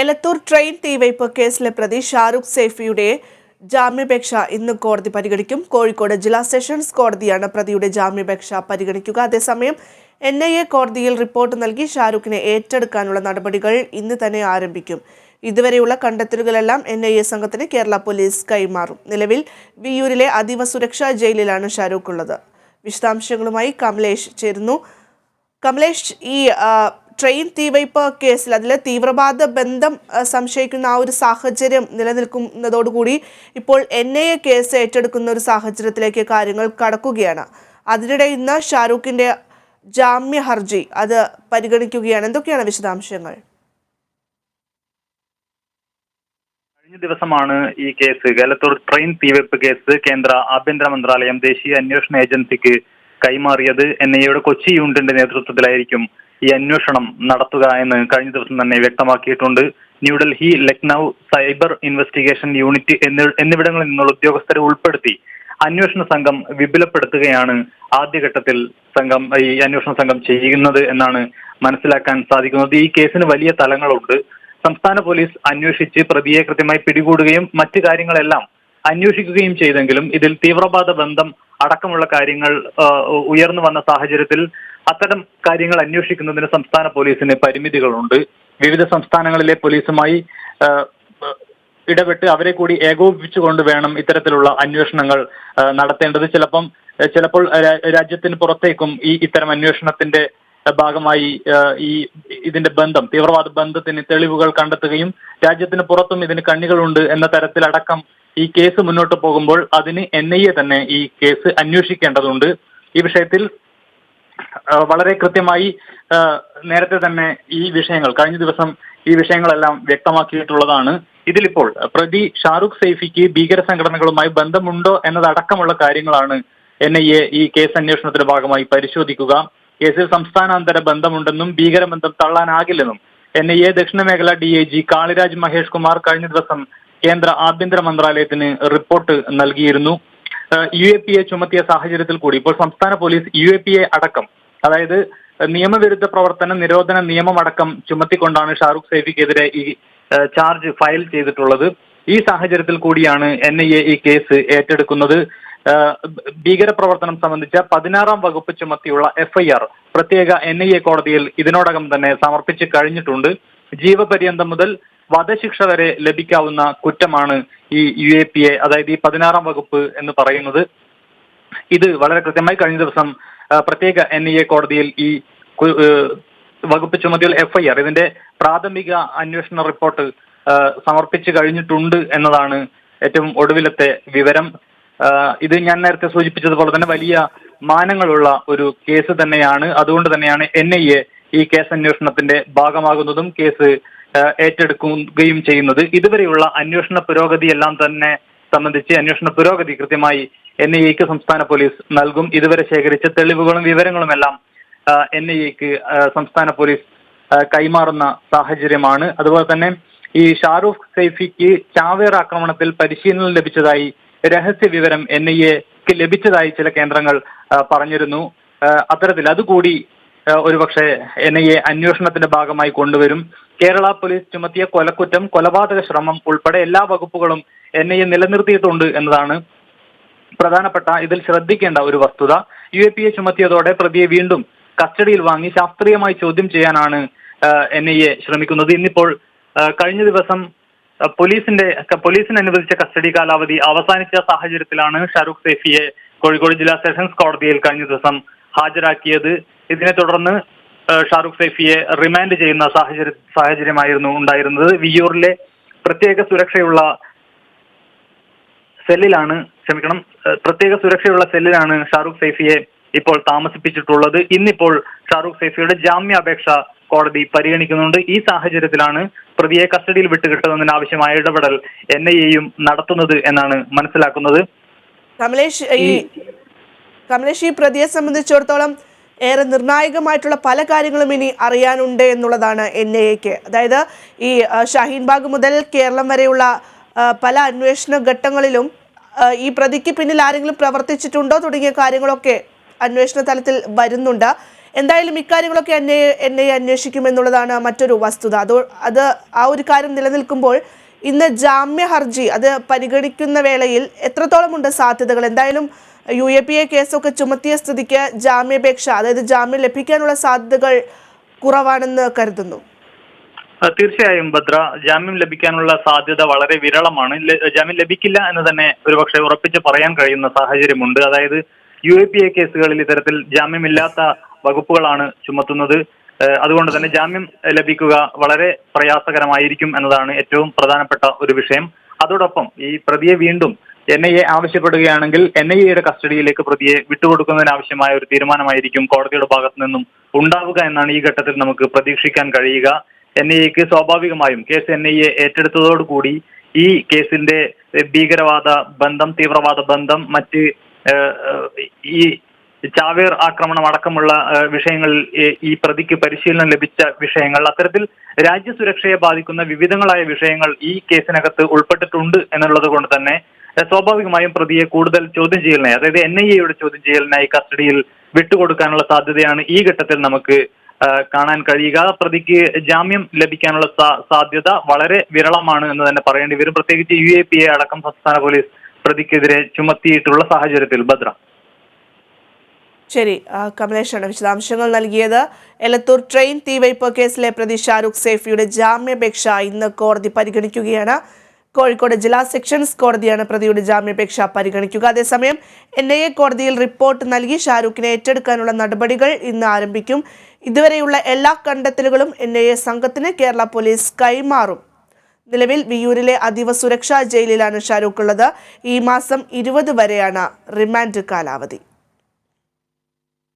Elathur train തീവയ്പ് കേസിലെ പ്രതി ഷാരൂഖ് സൈഫിയുടെ ജാമ്യാപേക്ഷ ഇന്ന് കോടതി പരിഗണിക്കും. കോഴിക്കോട് ജില്ലാ സെഷൻസ് കോടതിയാണ് പ്രതിയുടെ ജാമ്യാപേക്ഷ പരിഗണിക്കുക. അതേസമയം NIA കോടതിയിൽ റിപ്പോർട്ട് നൽകി ഷാരൂഖിനെ ഏറ്റെടുക്കാനുള്ള നടപടികൾ ഇന്ന് തന്നെ ആരംഭിക്കും. ഇതുവരെയുള്ള കണ്ടെത്തലുകളെല്ലാം NIA സംഘത്തിന് കേരള പോലീസ് കൈമാറും. നിലവിൽ വിയ്യൂരിലെ അതീവ സുരക്ഷാ ജയിലിലാണ് ഷാരൂഖ് ഉള്ളത്. വിശദാംശങ്ങളുമായി കമലേഷ് ചേരുന്നു. കമലേഷ്, ഈ ട്രെയിൻ തീവയ്പ് കേസിൽ അതിൽ തീവ്രവാദ ബന്ധം സംശയിക്കുന്ന ആ ഒരു സാഹചര്യം നിലനിൽക്കുന്നതോടുകൂടി ഇപ്പോൾ NIA കേസ് ഏറ്റെടുക്കുന്ന ഒരു സാഹചര്യത്തിലേക്ക് കാര്യങ്ങൾ കടക്കുകയാണ്. അതിനിടെ ഇന്ന് ഷാരൂഖിന്റെ ജാമ്യ ഹർജി അത് പരിഗണിക്കുകയാണ്. എന്തൊക്കെയാണ് വിശദാംശങ്ങൾ? കഴിഞ്ഞ ദിവസമാണ് ഈ കേസ് എലത്തൂർ ട്രെയിൻ തീവയ്പ് കേസ് കേന്ദ്ര ആഭ്യന്തര മന്ത്രാലയം ദേശീയ അന്വേഷണ ഏജൻസിക്ക് കൈമാറിയത്. NIA കൊച്ചി യൂണിറ്റിന്റെ നേതൃത്വത്തിലായിരിക്കും ഈ അന്വേഷണം നടത്തുക എന്ന് കഴിഞ്ഞ ദിവസം തന്നെ വ്യക്തമാക്കിയിട്ടുണ്ട്. New Delhi, Lucknow cyber investigation unit എന്നിവിടങ്ങളിൽ നിന്നുള്ള ഉദ്യോഗസ്ഥരെ ഉൾപ്പെടുത്തി അന്വേഷണ സംഘം വിപുലപ്പെടുത്തുകയാണ് ആദ്യഘട്ടത്തിൽ ഈ അന്വേഷണ സംഘം ചെയ്യുന്നത് എന്നാണ് മനസ്സിലാക്കാൻ സാധിക്കുന്നത്. ഈ കേസിന് വലിയ തലങ്ങളുണ്ട്. സംസ്ഥാന പോലീസ് അന്വേഷിച്ച് പ്രതിയെ കൃത്യമായി പിടികൂടുകയും മറ്റു കാര്യങ്ങളെല്ലാം അന്വേഷിക്കുകയും ചെയ്തെങ്കിലും ഇതിൽ തീവ്രവാദ ബന്ധം അടക്കമുള്ള കാര്യങ്ങൾ ഉയർന്നു വന്ന സാഹചര്യത്തിൽ അത്തരം കാര്യങ്ങൾ അന്വേഷിക്കുന്നതിന് സംസ്ഥാന പോലീസിന് പരിമിതികളുണ്ട്. വിവിധ സംസ്ഥാനങ്ങളിലെ പോലീസുമായി ഇടപെട്ട് അവരെ കൂടി ഏകോപിപ്പിച്ചുകൊണ്ട് വേണം ഇത്തരത്തിലുള്ള അന്വേഷണങ്ങൾ നടത്തേണ്ടത്. ചിലപ്പോൾ രാജ്യത്തിന് പുറത്തേക്കും ഇത്തരം അന്വേഷണത്തിന്റെ ഭാഗമായി ഇതിന്റെ ബന്ധം, തീവ്രവാദ ബന്ധത്തിന് തെളിവുകൾ കണ്ടെത്തുകയും രാജ്യത്തിന് പുറത്തും ഇതിന് കണ്ണികളുണ്ട് എന്ന തരത്തിലടക്കം ഈ കേസ് മുന്നോട്ട് പോകുമ്പോൾ അതിന് NIA തന്നെ ഈ കേസ് അന്വേഷിക്കേണ്ടതുണ്ട്. ഈ വിഷയത്തിൽ വളരെ കൃത്യമായി നേരത്തെ തന്നെ കഴിഞ്ഞ ദിവസം ഈ വിഷയങ്ങളെല്ലാം വ്യക്തമാക്കിയിട്ടുള്ളതാണ്. ഇതിലിപ്പോൾ പ്രതി ഷാരൂഖ് സൈഫിക്ക് ഭീകര സംഘടനകളുമായി ബന്ധമുണ്ടോ എന്നതടക്കമുള്ള കാര്യങ്ങളാണ് NIA ഈ കേസ് അന്വേഷണത്തിന്റെ ഭാഗമായി പരിശോധിക്കുക. കേസിൽ സംസ്ഥാനാന്തര ബന്ധമുണ്ടെന്നും ഭീകരബന്ധം തള്ളാനാകില്ലെന്നും NIA ദക്ഷിണ മേഖല DIG കാളിരാജ് മഹേഷ് കുമാർ കഴിഞ്ഞ ദിവസം കേന്ദ്ര ആഭ്യന്തര മന്ത്രാലയത്തിന് റിപ്പോർട്ട് നൽകിയിരുന്നു. UAPA ചുമത്തിയ സാഹചര്യത്തിൽ കൂടി ഇപ്പോൾ സംസ്ഥാന പോലീസ് UAPA അടക്കം, അതായത് നിയമവിരുദ്ധ പ്രവർത്തന നിരോധന നിയമമടക്കം ചുമത്തിക്കൊണ്ടാണ് ഷാരൂഖ് സൈഫിക്കെതിരെ ഈ ചാർജ് ഫയൽ ചെയ്തിട്ടുള്ളത്. ഈ സാഹചര്യത്തിൽ കൂടിയാണ് NIA ഈ കേസ് ഏറ്റെടുക്കുന്നത്. ഭീകരപ്രവർത്തനം സംബന്ധിച്ച 16-ാം വകുപ്പ് ചുമത്തിയുള്ള FIR പ്രത്യേക NIA കോടതിയിൽ ഇതിനോടകം തന്നെ സമർപ്പിച്ച് കഴിഞ്ഞിട്ടുണ്ട്. ജീവപര്യന്തം മുതൽ വധശിക്ഷ വരെ ലഭിക്കാവുന്ന കുറ്റമാണ് ഈ UAPA, അതായത് ഈ 16-ാം വകുപ്പ് എന്ന് പറയുന്നത്. ഇത് വളരെ കൃത്യമായി കഴിഞ്ഞ ദിവസം പ്രത്യേക NIA കോടതിയിൽ ഈ വകുപ്പ് ചുമത്തിയുള്ള FIR ഇതിന്റെ പ്രാഥമിക അന്വേഷണ റിപ്പോർട്ട് സമർപ്പിച്ചു കഴിഞ്ഞിട്ടുണ്ട് എന്നതാണ് ഏറ്റവും ഒടുവിലത്തെ വിവരം. ഇത് ഞാൻ നേരത്തെ സൂചിപ്പിച്ചതുപോലെ തന്നെ വലിയ മാനങ്ങളുള്ള ഒരു കേസ് തന്നെയാണ്. അതുകൊണ്ട് തന്നെയാണ് NIA ഈ കേസ് അന്വേഷണത്തിന്റെ ഭാഗമാകുന്നതും കേസ് ഏറ്റെടുക്കുകയും ചെയ്യുന്നത്. ഇതുവരെയുള്ള അന്വേഷണ പുരോഗതി എല്ലാം തന്നെ സംബന്ധിച്ച് അന്വേഷണ പുരോഗതി കൃത്യമായി NIAക്ക് സംസ്ഥാന പോലീസ് നൽകും. ഇതുവരെ ശേഖരിച്ച തെളിവുകളും വിവരങ്ങളും എല്ലാം NIAക്ക് സംസ്ഥാന പോലീസ് കൈമാറുന്ന സാഹചര്യമാണ്. അതുപോലെ തന്നെ ഈ ഷാരൂഖ് സൈഫിക്ക് ചാവേർ ആക്രമണത്തിൽ പരിശീലനം ലഭിച്ചതായി രഹസ്യ വിവരം NIAക്ക് ലഭിച്ചതായി ചില കേന്ദ്രങ്ങൾ പറഞ്ഞിരുന്നു. അത്തരത്തിൽ അതുകൂടി ഒരുപക്ഷെ NIA അന്വേഷണത്തിന്റെ ഭാഗമായി കൊണ്ടുവരും. കേരള പോലീസ് ചുമത്തിയ കൊലക്കുറ്റം, കൊലപാതക ശ്രമം ഉൾപ്പെടെ എല്ലാ വകുപ്പുകളും NIA നിലനിർത്തിയിട്ടുണ്ട് എന്നതാണ് പ്രധാനപ്പെട്ട ഇതിൽ ശ്രദ്ധിക്കേണ്ട ഒരു വസ്തുത. UAPA ചുമത്തിയതോടെ പ്രതിയെ വീണ്ടും കസ്റ്റഡിയിൽ വാങ്ങി ശാസ്ത്രീയമായി ചോദ്യം ചെയ്യാനാണ് NIA ശ്രമിക്കുന്നത്. ഇന്നിപ്പോൾ കഴിഞ്ഞ ദിവസം പോലീസിന് അനുവദിച്ച കസ്റ്റഡി കാലാവധി അവസാനിച്ച സാഹചര്യത്തിലാണ് ഷാരൂഖ് സൈഫിയെ കോഴിക്കോട് ജില്ലാ സെഷൻസ് കോടതിയിൽ കഴിഞ്ഞ ദിവസം ഹാജരാക്കിയത്. ഇതിനെ തുടർന്ന് ഷാരൂഖ് സൈഫിയെ റിമാൻഡ് ചെയ്യുന്ന സാഹചര്യമായിരുന്നു ഉണ്ടായിരുന്നത്. വിയ്യൂറിലെ പ്രത്യേക സുരക്ഷയുള്ള സെല്ലിലാണ് ഷാരൂഖ് സൈഫിയെ ഇപ്പോൾ താമസിപ്പിച്ചിട്ടുള്ളത്. ഇന്നിപ്പോൾ ഷാരൂഖ് സൈഫിയുടെ ജാമ്യാപേക്ഷ കോടതി പരിഗണിക്കുന്നുണ്ട്. ഈ സാഹചര്യത്തിലാണ് പ്രതിയെ കസ്റ്റഡിയിൽ വിട്ടുകിട്ടുന്നതിന് ആവശ്യമായ ഇടപെടൽ NIAയും നടത്തുന്നത് എന്നാണ് മനസ്സിലാക്കുന്നത്. കമലേഷ്, ഈ പ്രതിയെ സംബന്ധിച്ചിടത്തോളം ഏറെ നിർണായകമായിട്ടുള്ള പല കാര്യങ്ങളും ഇനി അറിയാനുണ്ട് എന്നുള്ളതാണ് NIAക്ക്. അതായത് ഈ ഷഹീൻബാഗ് മുതൽ കേരളം വരെയുള്ള പല അന്വേഷണ ഘട്ടങ്ങളിലും ഈ പ്രതിക്ക് പിന്നിൽ ആരെങ്കിലും പ്രവർത്തിച്ചിട്ടുണ്ടോ തുടങ്ങിയ കാര്യങ്ങളൊക്കെ അന്വേഷണ തലത്തിൽ വരുന്നുണ്ട്. എന്തായാലും ഇക്കാര്യങ്ങളൊക്കെ എൻ ഐ എ അന്വേഷിക്കുമെന്നുള്ളതാണ് മറ്റൊരു വസ്തുത. അത് ആ ഒരു കാര്യം നിലനിൽക്കുമ്പോൾ ഇന്ന് ജാമ്യ ഹർജി അത് പരിഗണിക്കുന്ന വേളയിൽ എത്രത്തോളമുണ്ട് സാധ്യതകൾ? എന്തായാലും UAPA കേസൊക്കെ ചുമത്തിയ സ്ഥിതിക്ക് ജാമ്യാപേക്ഷ, അതായത് ജാമ്യം ലഭിക്കാനുള്ള സാധ്യതകൾ കുറവാണെന്ന് കരുതുന്നു. തീർച്ചയായും ഭദ്ര, ജാമ്യം ലഭിക്കാനുള്ള സാധ്യത വളരെ വിരളമാണ്. ജാമ്യം ലഭിക്കില്ല എന്ന് തന്നെ ഒരുപക്ഷെ ഉറപ്പിച്ച് പറയാൻ കഴിയുന്ന സാഹചര്യമുണ്ട്. അതായത് UAPA കേസുകളിൽ ഇത്തരത്തിൽ ജാമ്യമില്ലാത്ത വകുപ്പുകളാണ് ചുമത്തുന്നത്. അതുകൊണ്ട് തന്നെ ജാമ്യം ലഭിക്കുക വളരെ പ്രയാസകരമായിരിക്കും എന്നതാണ് ഏറ്റവും പ്രധാനപ്പെട്ട ഒരു വിഷയം. അതോടൊപ്പം ഈ പ്രതിയെ വീണ്ടും NIA ആവശ്യപ്പെടുകയാണെങ്കിൽ NIA കസ്റ്റഡിയിലേക്ക് പ്രതിയെ വിട്ടുകൊടുക്കുന്നതിനാവശ്യമായ ഒരു തീരുമാനമായിരിക്കും കോടതിയുടെ ഭാഗത്തു നിന്നും ഉണ്ടാവുക എന്നാണ് ഈ ഘട്ടത്തിൽ നമുക്ക് പ്രതീക്ഷിക്കാൻ കഴിയുക. NIAക്ക് സ്വാഭാവികമായും കേസ് NIA ഏറ്റെടുത്തതോടുകൂടി ഈ കേസിന്റെ ഭീകരവാദ ബന്ധം, തീവ്രവാദ ബന്ധം, മറ്റ് ഈ ചാവേർ ആക്രമണം അടക്കമുള്ള വിഷയങ്ങളിൽ ഈ പ്രതിക്ക് പരിശീലനം ലഭിച്ച വിഷയങ്ങൾ, അത്തരത്തിൽ രാജ്യസുരക്ഷയെ ബാധിക്കുന്ന വിവിധങ്ങളായ വിഷയങ്ങൾ ഈ കേസിനകത്ത് ഉൾപ്പെട്ടിട്ടുണ്ട് എന്നുള്ളത് കൊണ്ട് തന്നെ സ്വാഭാവികമായും പ്രതിയെ കൂടുതൽ ചോദ്യം ചെയ്യലിനായി, അതായത് NIAയുടെ ചോദ്യം ചെയ്യലിനായി കസ്റ്റഡിയിൽ വിട്ടുകൊടുക്കാനുള്ള സാധ്യതയാണ് ഈ ഘട്ടത്തിൽ നമുക്ക് കാണാൻ കഴിയുക. പ്രതിക്ക് ജാമ്യം ലഭിക്കാനുള്ള സാധ്യത വളരെ വിരളമാണ് എന്ന് തന്നെ പറയേണ്ടി വരും. പ്രത്യേകിച്ച് UAPA അടക്കം സംസ്ഥാന പോലീസ് പ്രതിക്കെതിരെ ചുമത്തിയിട്ടുള്ള സാഹചര്യത്തിൽ. ഭദ്ര. ശരി, കമലേഷാണ് വിശദാംശങ്ങൾ നൽകിയത്. എലത്തൂർ ട്രെയിൻ തീവയ്പ് കേസിലെ പ്രതി ഷാരൂഖ് സേഫിയുടെ ജാമ്യാപേക്ഷ ഇന്ന് കോടതി പരിഗണിക്കുകയാണ്. കോഴിക്കോട് ജില്ലാ സെഷൻസ് കോടതിയാണ് പ്രതിയുടെ ജാമ്യാപേക്ഷ പരിഗണിക്കുക. അതേസമയം NIA കോടതിയിൽ റിപ്പോർട്ട് നൽകി ഷാരൂഖിനെ ഏറ്റെടുക്കാനുള്ള നടപടികൾ ഇന്ന് ആരംഭിക്കും. ഇതുവരെയുള്ള എല്ലാ കണ്ടെത്തലുകളും NIA സംഘത്തിന് കേരള പോലീസ് കൈമാറും. നിലവിൽ വിയ്യൂരിലെ അതീവ സുരക്ഷാ ജയിലിലാണ് ഷാരൂഖ് ഉള്ളത്. ഈ മാസം 20 വരെയാണ് റിമാൻഡ് കാലാവധി.